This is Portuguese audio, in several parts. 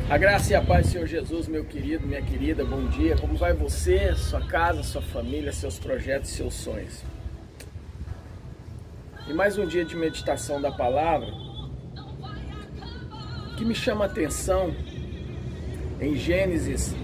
A graça e a paz do Senhor Jesus, meu querido, minha querida, bom dia. Como vai você, sua casa, sua família, seus projetos, seus sonhos? E mais um dia de meditação da palavra. O que me chama a atenção em Gênesis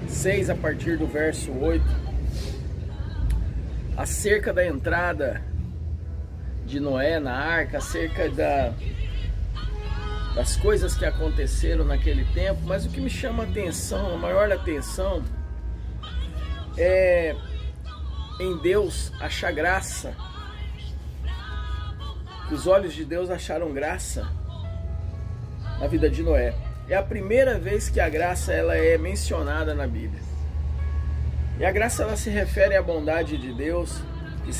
6, a partir do verso 8, acerca da entrada de Noé na arca, acerca das coisas que aconteceram naquele tempo, mas o que me chama a atenção, a maior atenção, é em Deus achar graça, que os olhos de Deus acharam graça na vida de Noé. É a primeira vez que a graça ela é mencionada na Bíblia. E a graça ela se refere à bondade de Deus que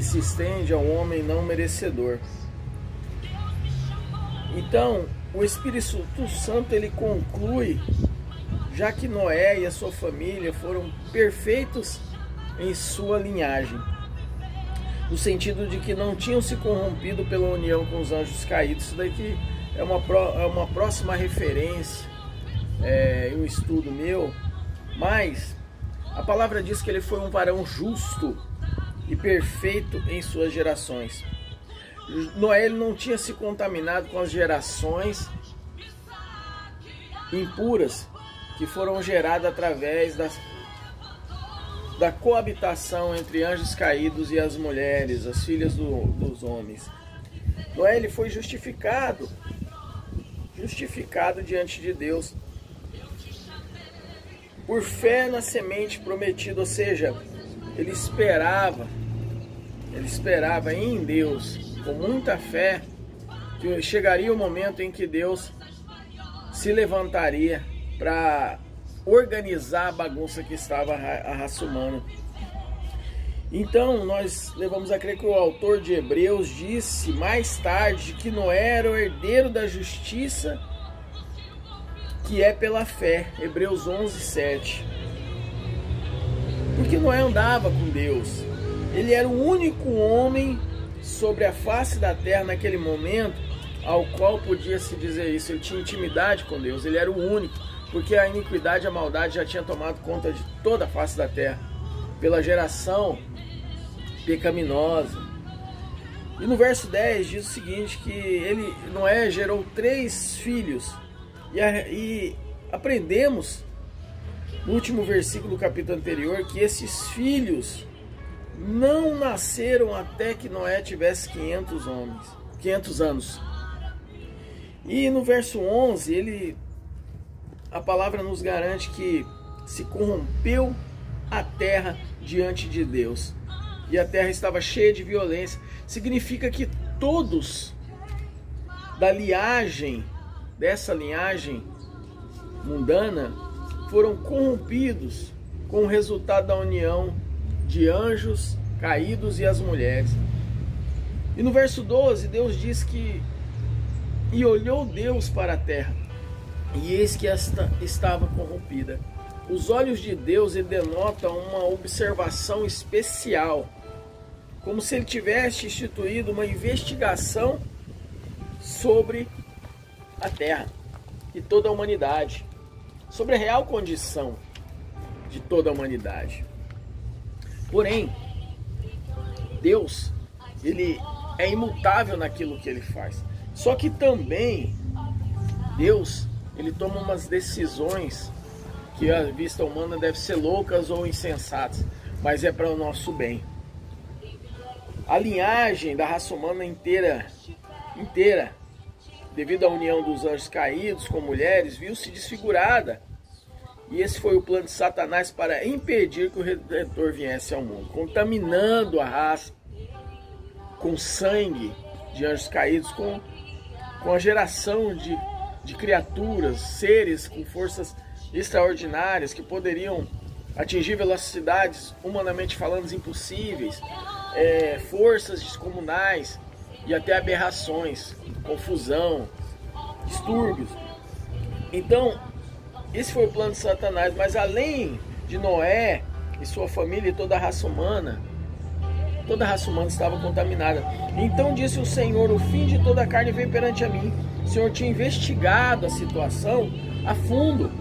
se estende ao homem não merecedor. Então, o Espírito Santo ele conclui, já que Noé e a sua família foram perfeitos em sua linhagem, no sentido de que não tinham se corrompido pela união com os anjos caídos. Isso daqui é uma próxima referência, um estudo meu, mas a palavra diz que ele foi um varão justo e perfeito em suas gerações. Noé ele não tinha se contaminado com as gerações impuras que foram geradas através da coabitação entre anjos caídos e as mulheres, as filhas dos homens. Noé ele foi justificado diante de Deus por fé na semente prometida, ou seja, ele esperava em Deus, com muita fé, que chegaria o momento em que Deus se levantaria para organizar a bagunça que estava a raça humana. Então nós levamos a crer que o autor de Hebreus disse mais tarde que Noé era o herdeiro da justiça que é pela fé, Hebreus 11:7. Porque Noé andava com Deus, ele era o único homem sobre a face da terra naquele momento ao qual podia se dizer isso. Ele tinha intimidade com Deus, ele era o único, porque a iniquidade e a maldade já tinha tomado conta de toda a face da terra pela geração pecaminosa. E no verso 10 diz o seguinte, que Noé gerou 3 filhos, e aprendemos no último versículo do capítulo anterior que esses filhos não nasceram até que Noé tivesse 500 anos. E no verso 11, a palavra nos garante que se corrompeu a terra diante de Deus. E a terra estava cheia de violência. Significa que todos dessa linhagem mundana foram corrompidos com o resultado da união de anjos caídos e as mulheres. E no verso 12, Deus diz que e olhou Deus para a terra, e eis que esta estava corrompida. Os olhos de Deus denotam uma observação especial, como se ele tivesse instituído uma investigação sobre a terra e toda a humanidade, sobre a real condição de toda a humanidade. Porém, Deus, ele é imutável naquilo que ele faz. Só que também Deus, ele toma umas decisões que à vista humana devem ser loucas ou insensatas, mas é para o nosso bem. A linhagem da raça humana inteira, devido à união dos anjos caídos com mulheres, viu-se desfigurada. E esse foi o plano de Satanás para impedir que o Redentor viesse ao mundo, contaminando a raça com sangue de anjos caídos, com a geração de criaturas, seres com forças extraordinárias que poderiam atingir velocidades, humanamente falando, impossíveis, forças descomunais e até aberrações, confusão, distúrbios. Então, esse foi o plano de Satanás. Mas além de Noé e sua família e toda a raça humana, toda a raça humana estava contaminada. Então disse o Senhor: o fim de toda a carne veio perante a mim. O Senhor tinha investigado a situação a fundo,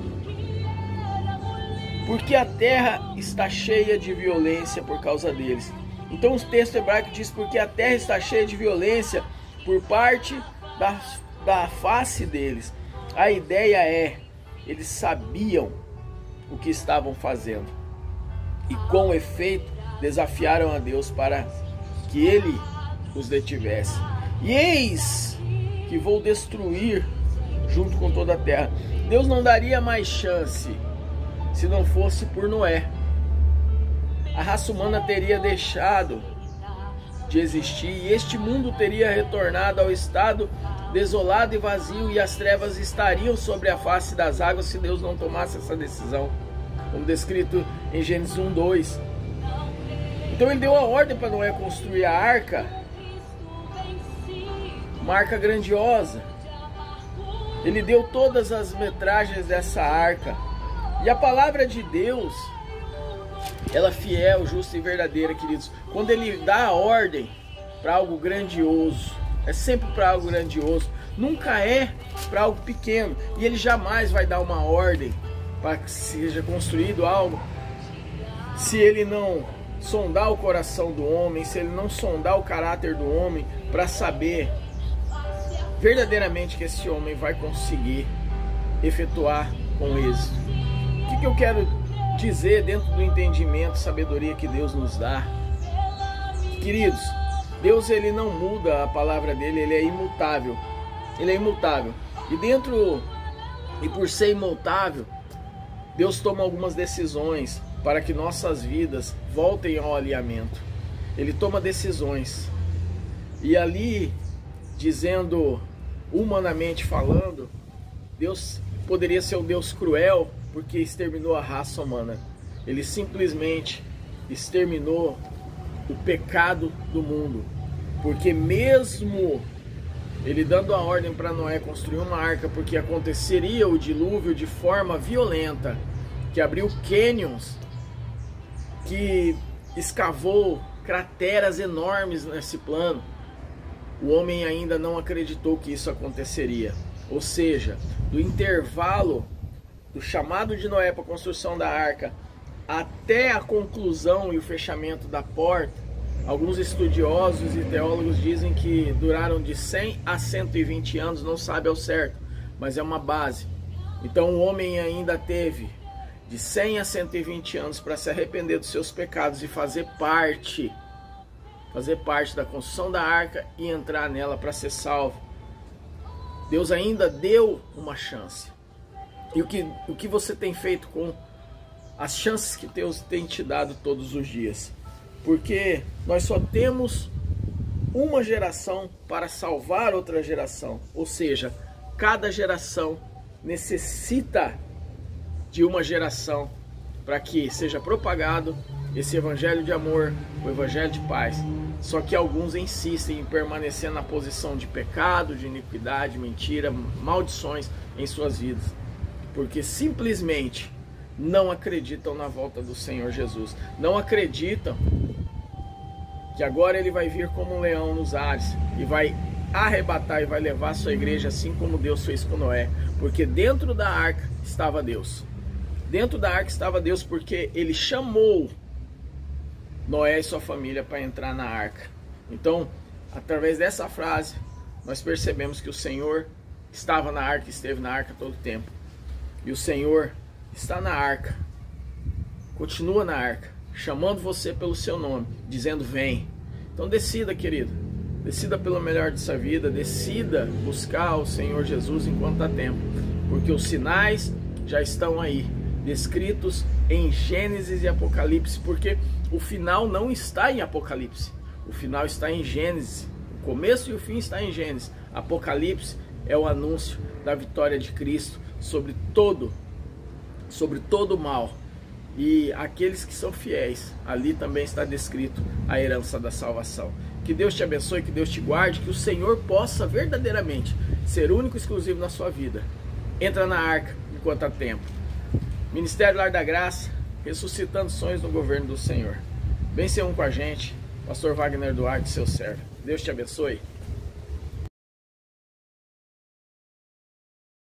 porque a terra está cheia de violência por causa deles. Então o texto hebraico diz: porque a terra está cheia de violência por parte da face deles. A ideia é, eles sabiam o que estavam fazendo e com efeito desafiaram a Deus para que ele os detivesse. E eis que vou destruir junto com toda a terra. Deus não daria mais chance se não fosse por Noé. A raça humana teria deixado de existir e este mundo teria retornado ao estado desolado e vazio, e as trevas estariam sobre a face das águas se Deus não tomasse essa decisão, como descrito em Gênesis 1:2. Então ele deu a ordem para Noé construir a arca, uma arca grandiosa. Ele deu todas as metragens dessa arca. E a palavra de Deus, ela é fiel, justa e verdadeira, queridos. Quando ele dá a ordem para algo grandioso, é sempre para algo grandioso, nunca é para algo pequeno. E ele jamais vai dar uma ordem para que seja construído algo se ele não sondar o coração do homem, se ele não sondar o caráter do homem para saber verdadeiramente que esse homem vai conseguir efetuar com êxito. O que eu quero dizer dentro do entendimento, sabedoria que Deus nos dá? Queridos, Deus, ele não muda a palavra dele, ele é imutável. Ele é imutável. E por ser imutável, Deus toma algumas decisões para que nossas vidas voltem ao alinhamento. Ele toma decisões. E ali, dizendo, humanamente falando, Deus poderia ser um Deus cruel, porque exterminou a raça humana. Ele simplesmente exterminou o pecado do mundo, porque mesmo ele dando a ordem para Noé construir uma arca, porque aconteceria o dilúvio de forma violenta, que abriu cânions, que escavou crateras enormes nesse plano, o homem ainda não acreditou que isso aconteceria. Ou seja, do intervalo do chamado de Noé para a construção da arca até a conclusão e o fechamento da porta, alguns estudiosos e teólogos dizem que duraram de 100 a 120 anos, não sabe ao certo, mas é uma base. Então o homem ainda teve de 100 a 120 anos para se arrepender dos seus pecados e fazer parte da construção da arca e entrar nela para ser salvo. Deus ainda deu uma chance. E o que você tem feito com as chances que Deus tem te dado todos os dias? Porque nós só temos uma geração para salvar outra geração. Ou seja, cada geração necessita de uma geração para que seja propagado esse evangelho de amor, o evangelho de paz. Só que alguns insistem em permanecer na posição de pecado, de iniquidade, mentira, maldições em suas vidas, porque simplesmente não acreditam na volta do Senhor Jesus. Não acreditam que agora ele vai vir como um leão nos ares e vai arrebatar e vai levar a sua igreja, assim como Deus fez com Noé. Porque dentro da arca estava Deus. Dentro da arca estava Deus, porque ele chamou Noé e sua família para entrar na arca. Então, através dessa frase, nós percebemos que o Senhor estava na arca, esteve na arca todo o tempo. E o Senhor está na arca, continua na arca, chamando você pelo seu nome, dizendo: vem. Então decida, querido, decida pelo melhor dessa vida, decida buscar o Senhor Jesus enquanto há tempo, porque os sinais já estão aí, descritos em Gênesis e Apocalipse, porque o final não está em Apocalipse, o final está em Gênesis, o começo e o fim está em Gênesis. Apocalipse é o anúncio da vitória de Cristo sobre todo o mal, e aqueles que são fiéis, ali também está descrito a herança da salvação. Que Deus te abençoe, que Deus te guarde, que o Senhor possa verdadeiramente ser único e exclusivo na sua vida. Entra na arca enquanto há tempo. Ministério Lar da Graça, ressuscitando sonhos no governo do Senhor. Vem ser um com a gente, Pastor Wagner Duarte, seu servo. Deus te abençoe.